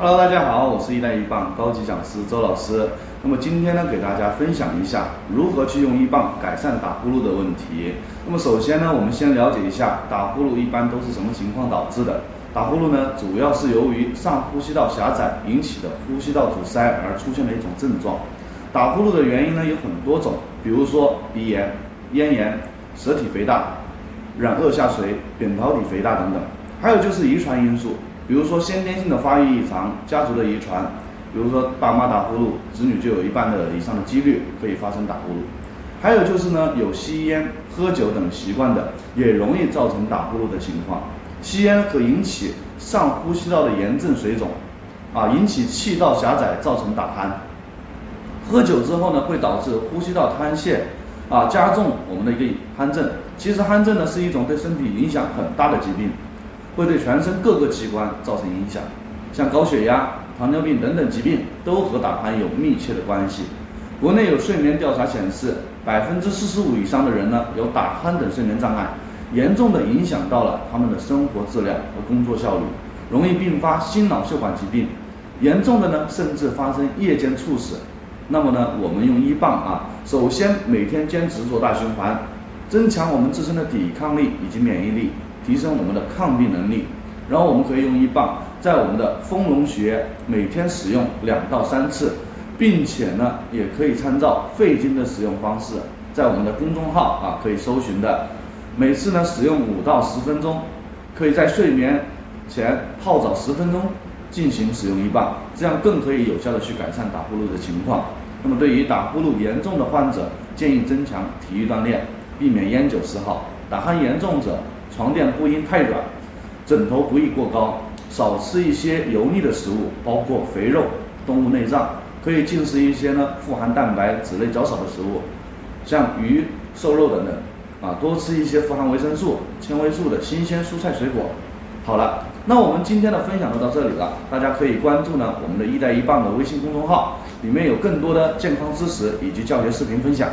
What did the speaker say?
Hello，大家好，我是一带一棒高级讲师周老师。那么今天呢，给大家分享一下如何去用一棒改善打呼噜的问题。那么首先呢，我们先了解一下打呼噜一般都是什么情况导致的。打呼噜呢，主要是由于上呼吸道狭窄引起的呼吸道阻塞而出现的一种症状。打呼噜的原因呢有很多种，比如说鼻炎、咽炎、舌体肥大、软腭下垂、扁桃体肥大等等。还有就是遗传因素，比如说先天性的发育异常、家族的遗传，比如说爸妈打呼噜，子女就有一半的以上的几率可以发生打呼噜。还有就是呢，有吸烟、喝酒等习惯的，也容易造成打呼噜的情况。吸烟可引起上呼吸道的炎症水肿，引起气道狭窄，造成打鼾。喝酒之后呢，会导致呼吸道瘫陷，加重我们的一个鼾症。其实鼾症呢是一种对身体影响很大的疾病，会对全身各个器官造成影响，像高血压、糖尿病等等疾病都和打鼾有密切的关系。国内有睡眠调查显示，45%以上的人呢有打鼾等睡眠障碍，严重的影响到了他们的生活质量和工作效率，容易并发心脑血管疾病，严重的呢甚至发生夜间猝死。那么呢，我们用一棒首先每天坚持做大循环，增强我们自身的抵抗力以及免疫力，提升我们的抗病能力。然后我们可以用一棒在我们的丰隆穴每天使用2到3次，并且呢也可以参照肺经的使用方式，在我们的公众号可以搜寻的，每次呢使用5到10分钟，可以在睡眠前泡澡10分钟进行使用一棒，这样更可以有效的去改善打呼噜的情况。那么对于打呼噜严重的患者，建议增强体育锻炼，避免烟酒嗜好。打鼾严重者，床垫不应太软，枕头不宜过高，少吃一些油腻的食物，包括肥肉、动物内脏，可以进食一些呢富含蛋白、脂类较少的食物，像鱼、瘦肉等等，多吃一些富含维生素、纤维素的新鲜蔬菜水果。好了，那我们今天的分享就到这里了，大家可以关注呢我们的一带一棒的微信公众号，里面有更多的健康知识以及教学视频分享。